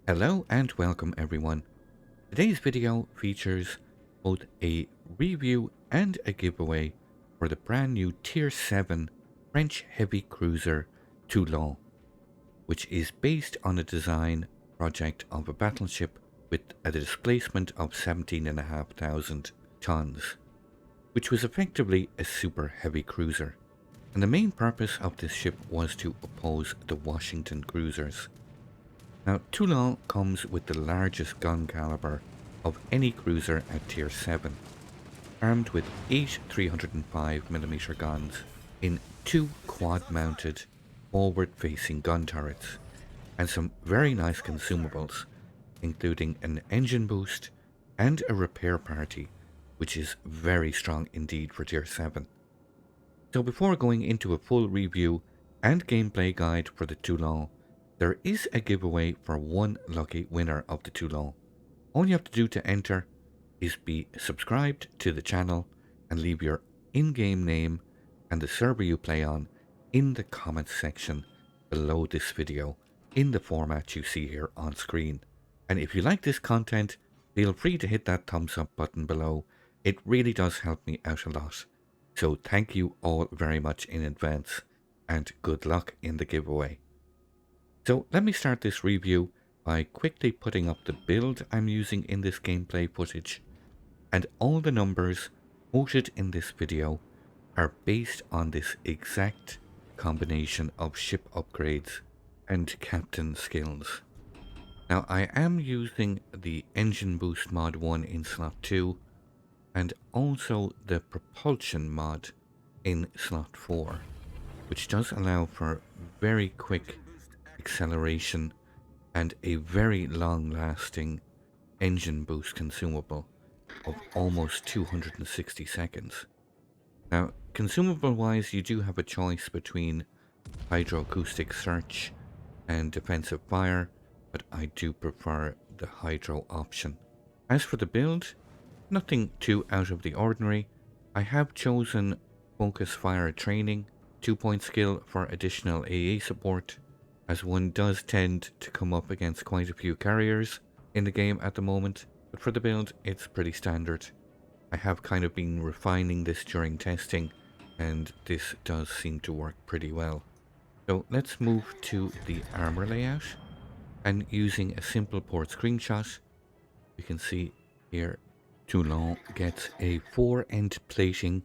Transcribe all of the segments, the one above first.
Hello and welcome everyone. Today's video features both a review and a giveaway for the brand new Tier 7 French heavy cruiser Toulon, which is based on a design project of a battleship with a displacement of 17,500 tons, which was effectively a super heavy cruiser. And the main purpose of this ship was to oppose the Washington cruisers. Now, Toulon comes with the largest gun caliber of any cruiser at Tier 7, armed with 8 305mm guns in 2 quad-mounted, forward-facing gun turrets, and some very nice consumables, including an engine boost and a repair party, which is very strong indeed for Tier 7. So before going into a full review and gameplay guide for the Toulon, there is a giveaway for one lucky winner of the Toulon. All you have to do to enter is be subscribed to the channel and leave your in-game name and the server you play on in the comments section below this video in the format you see here on screen. And if you like this content, feel free to hit that thumbs up button below. It really does help me out a lot. So thank you all very much in advance and good luck in the giveaway. So let me start this review by quickly putting up the build I'm using in this gameplay footage, and all the numbers quoted in this video are based on this exact combination of ship upgrades and captain skills. Now I am using the engine boost mod 1 in slot 2 and also the propulsion mod in slot 4, which does allow for very quick acceleration and a very long-lasting engine boost consumable of almost 260 seconds. Now, consumable-wise, you do have a choice between hydroacoustic search and defensive fire, but I do prefer the hydro option. As for the build, nothing too out of the ordinary. I have chosen focus fire training, 2-point skill for additional AA support, as one does tend to come up against quite a few carriers in the game at the moment, but for the build it's pretty standard. I have kind of been refining this during testing, and this does seem to work pretty well. So let's move to the armor layout, and using a simple port screenshot, you can see here Toulon gets a 4-end plating,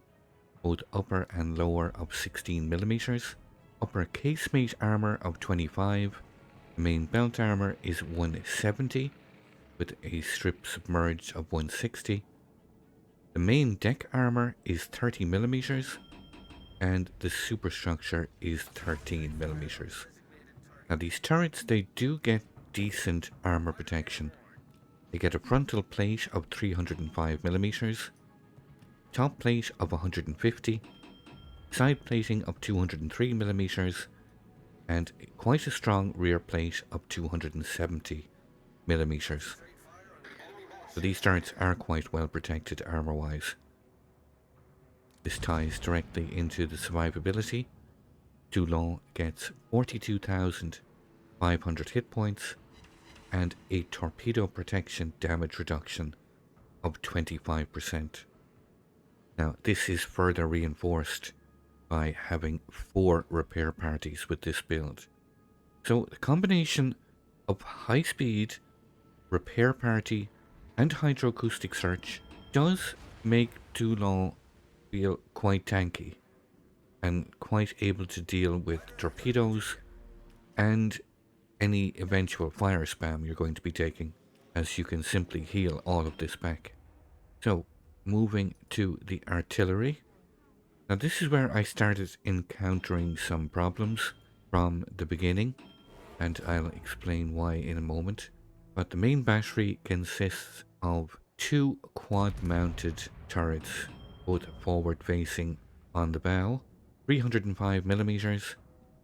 both upper and lower, of 16mm. Upper casemate armor of 25, the main belt armor is 170 with a strip submerged of 160. The main deck armor is 30mm and the superstructure is 13mm. Now these turrets, they do get decent armor protection. They get a frontal plate of 305mm, top plate of 150, side plating of 203mm, and quite a strong rear plate of 270mm. So these turrets are quite well protected armor wise. This ties directly into the survivability. Toulon gets 42,500 hit points and a torpedo protection damage reduction of 25%. Now this is further reinforced by having 4 repair parties with this build. So the combination of high speed, repair party and hydroacoustic search does make Toulon feel quite tanky and quite able to deal with torpedoes and any eventual fire spam you're going to be taking, as you can simply heal all of this back. So moving to the artillery. Now this is where I started encountering some problems from the beginning, and I'll explain why in a moment. But the main battery consists of 2 quad-mounted turrets, both forward-facing on the bow, 305mm.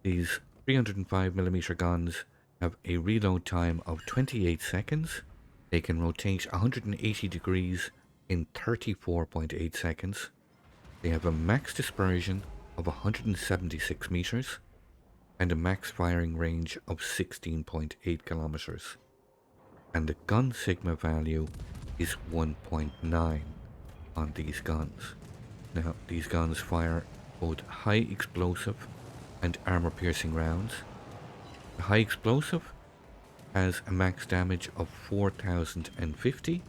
These 305mm guns have a reload time of 28 seconds. They can rotate 180 degrees in 34.8 seconds. They have a max dispersion of 176 meters and a max firing range of 16.8 kilometers. and the gun sigma value is 1.9 on these guns. Now, these guns fire both high explosive and armor piercing rounds. The high explosive has a max damage of 4050.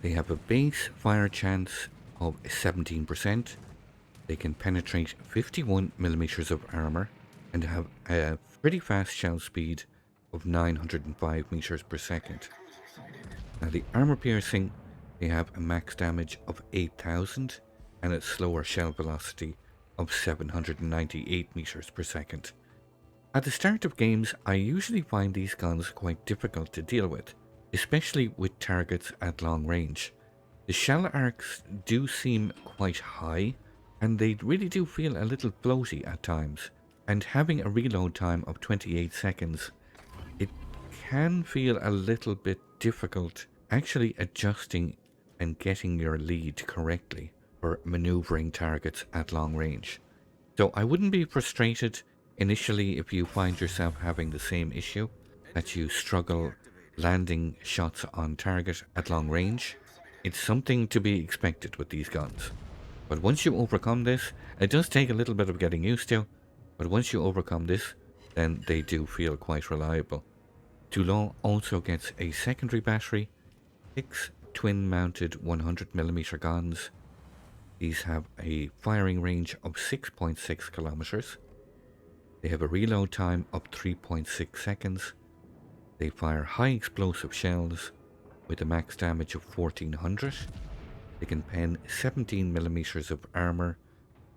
They have a base fire chance of 17%. They can penetrate 51 millimeters of armor and have a pretty fast shell speed of 905 meters per second. Now the armor piercing, they have a max damage of 8000 and a slower shell velocity of 798 meters per second. At the start of games, I usually find these guns quite difficult to deal with, especially with targets at long range. The shell arcs do seem quite high, and they really do feel a little floaty at times, and having a reload time of 28 seconds, it can feel a little bit difficult actually adjusting and getting your lead correctly for maneuvering targets at long range. So I wouldn't be frustrated initially if you find yourself having the same issue, that you struggle landing shots on target at long range. It's something to be expected with these guns. But once you overcome this, it does take a little bit of getting used to, but once you overcome this, then they do feel quite reliable. Toulon also gets a secondary battery, 6 twin-mounted 100mm guns. These have a firing range of 6.6 kilometers. They have a reload time of 3.6 seconds. They fire high explosive shells with a max damage of 1400. They can pen 17 millimeters of armor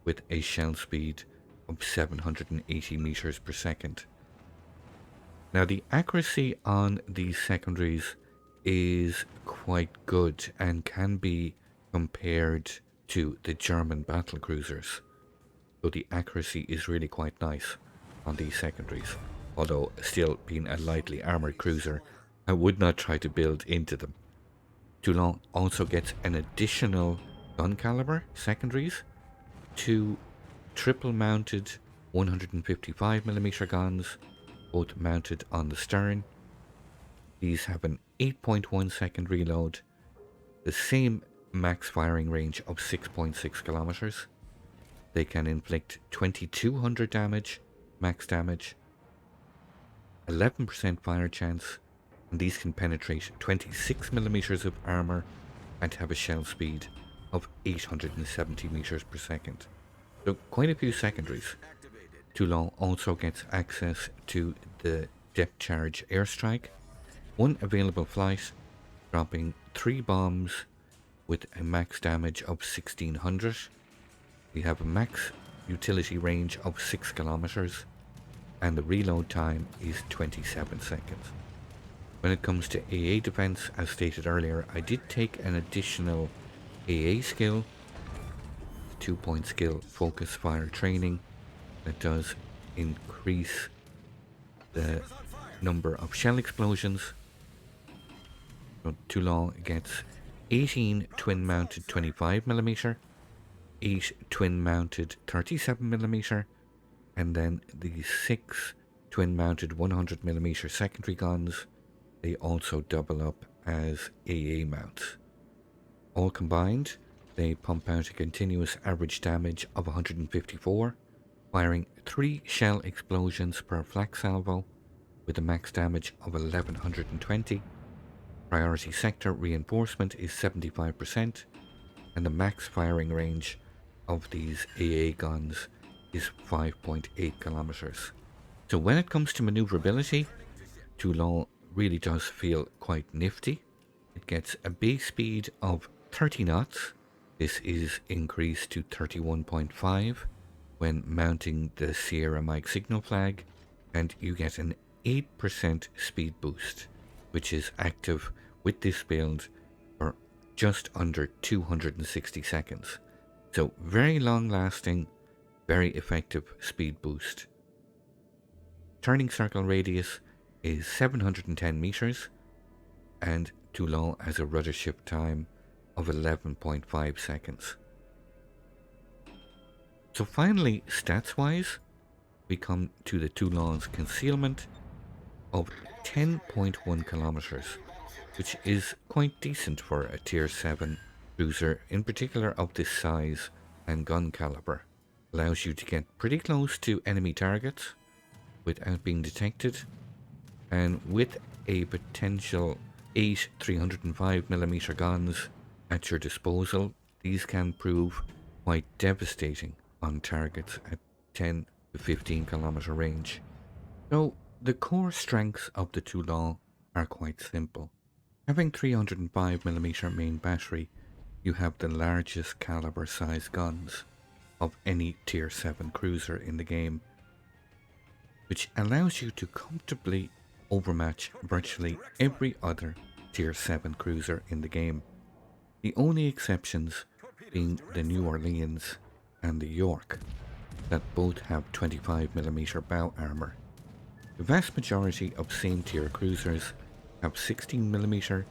with a shell speed of 780 meters per second. Now the accuracy on these secondaries is quite good and can be compared to the German battlecruisers. So the accuracy is really quite nice on these secondaries. Although still being a lightly armoured cruiser, I would not try to build into them. Toulon also gets an additional gun caliber secondaries, 2 triple mounted 155mm guns, both mounted on the stern. These have an 8.1 second reload, the same max firing range of 6.6 kilometers. They can inflict 2200 damage, max damage, 11% fire chance, and these can penetrate 26 millimeters of armor and have a shell speed of 870 meters per second. So quite a few secondaries. Toulon also gets access to the depth charge airstrike, one available flight, dropping 3 bombs with a max damage of 1600. We have a max utility range of 6 kilometers, and the reload time is 27 seconds. When it comes to AA defense, as stated earlier, I did take an additional AA skill, 2-point skill focus fire training, that does increase the number of shell explosions. So Toulon gets 18 twin-mounted 25mm, 8 twin-mounted 37mm, and then the 6 twin-mounted 100mm secondary guns. They also double up as AA mounts. All combined, they pump out a continuous average damage of 154, firing 3 shell explosions per flak salvo with a max damage of 1120. Priority sector reinforcement is 75%, and the max firing range of these AA guns is 5.8 kilometers. So when it comes to maneuverability, Toulon really does feel quite nifty. It gets a base speed of 30 knots. This is increased to 31.5 when mounting the Sierra Mike signal flag, and you get an 8% speed boost, which is active with this build for just under 260 seconds. So very long lasting, very effective speed boost. Turning circle radius is 710 meters, and Toulon has a rudder shift time of 11.5 seconds. So finally, stats wise, we come to the Toulon's concealment of 10.1 kilometers. which is quite decent for a tier 7 cruiser, in particular of this size and gun caliber. Allows you to get pretty close to enemy targets without being detected, and with a potential 8 305mm guns at your disposal, these can prove quite devastating on targets at 10 to 15 kilometer range. So the core strengths of the Toulon are quite simple. Having 305mm main battery, you have the largest caliber size guns of any tier 7 cruiser in the game, which allows you to comfortably overmatch virtually every other tier 7 cruiser in the game. The only exceptions being the New Orleans and the York, that both have 25mm bow armor. The vast majority of same tier cruisers have 16mm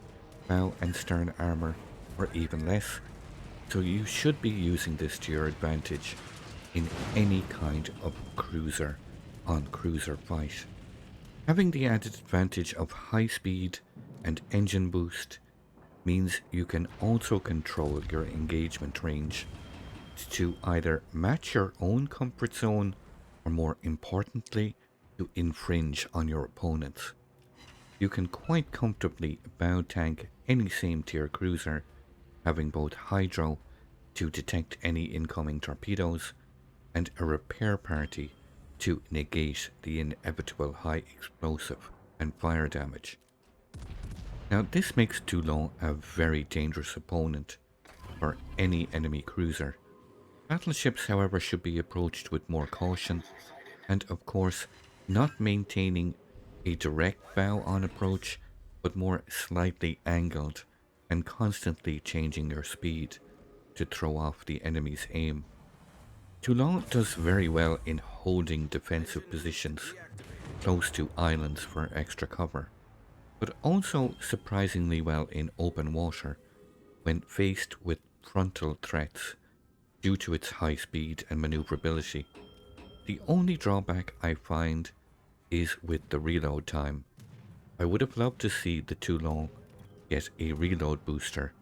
bow and stern armor, or even less, so you should be using this to your advantage in any kind of cruiser on cruiser fight. Having the added advantage of high speed and engine boost means you can also control your engagement range to either match your own comfort zone or, more importantly, to infringe on your opponents. You can quite comfortably bow tank any same tier cruiser, having both hydro to detect any incoming torpedoes and a repair party to negate the inevitable high explosive and fire damage. Now this makes Toulon a very dangerous opponent for any enemy cruiser. Battleships, however, should be approached with more caution, and of course not maintaining a direct bow on approach, but more slightly angled and constantly changing your speed to throw off the enemy's aim. Toulon does very well in holding defensive positions close to islands for extra cover, but also surprisingly well in open water when faced with frontal threats due to its high speed and maneuverability. The only drawback I find is with the reload time. I would have loved to see the Toulon get a reload booster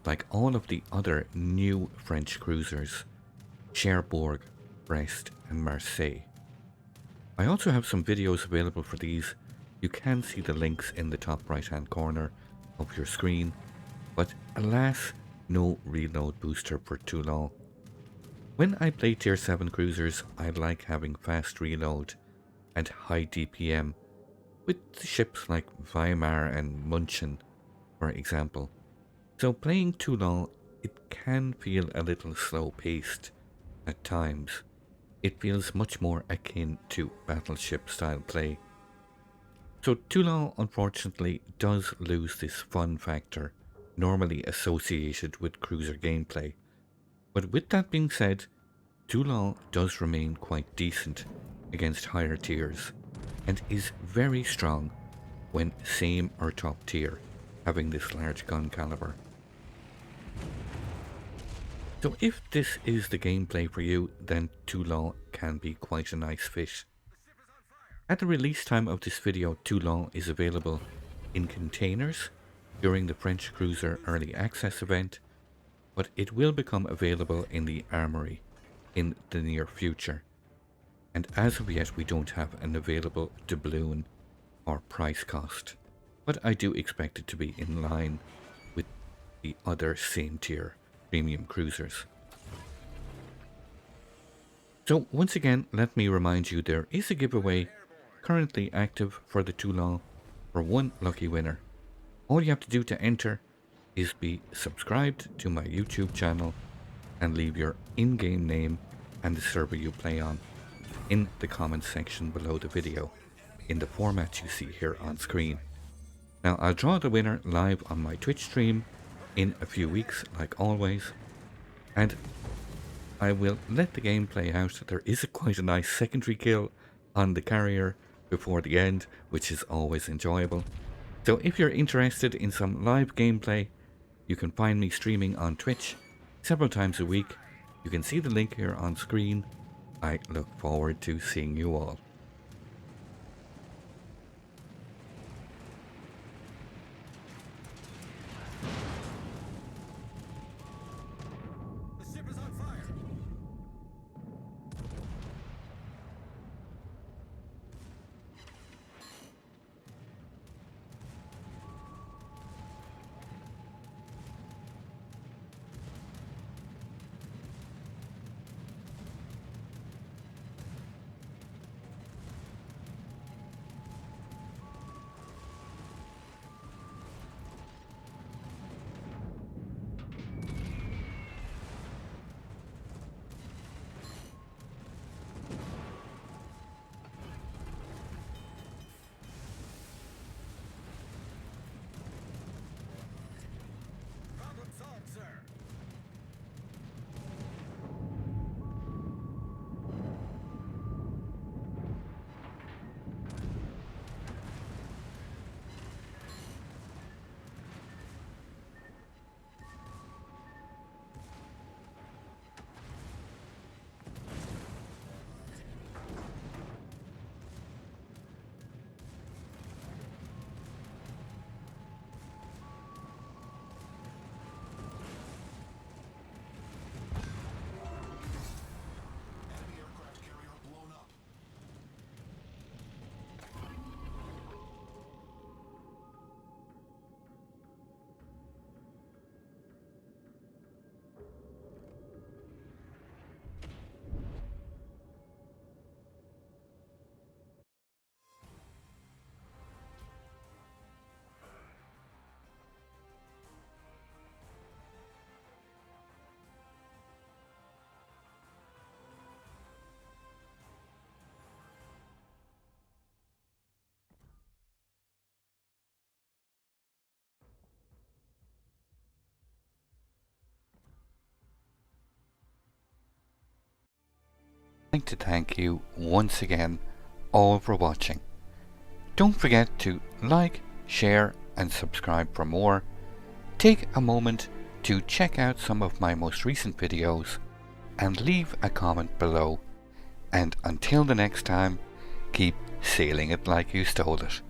like all of the other new French cruisers, Cherbourg, Brest and Marseille. I also have some videos available for these. You can see the links in the top right hand corner of your screen, but alas, no reload booster for Toulon. When I play tier 7 cruisers, I like having fast reload and high DPM with ships like Weimar and München, for example. So playing Toulon, it can feel a little slow paced at times. It feels much more akin to battleship style play. So Toulon unfortunately does lose this fun factor normally associated with cruiser gameplay. But with that being said, Toulon does remain quite decent against higher tiers and is very strong when same or top tier, having this large gun caliber. So if this is the gameplay for you, then Toulon can be quite a nice fit. At the release time of this video, Toulon is available in containers during the French Cruiser Early Access event, but it will become available in the armory in the near future. And as of yet, we don't have an available doubloon or price cost, but I do expect it to be in line with the other same tier premium cruisers. So once again, let me remind you there is a giveaway currently active for the Toulon for one lucky winner. All you have to do to enter is be subscribed to my YouTube channel and leave your in-game name and the server you play on in the comments section below the video in the format you see here on screen. Now I'll draw the winner live on my Twitch stream in a few weeks like always, and I will let the game play out. There is quite a nice secondary kill on the carrier before the end, which is always enjoyable. So if you're interested in some live gameplay, you can find me streaming on Twitch several times a week. You can see the link here on screen. I look forward to seeing you all. I'd like to thank you once again all for watching. Don't forget to like, share and subscribe for more. Take a moment to check out some of my most recent videos and leave a comment below. And until the next time, keep sailing it like you stole it.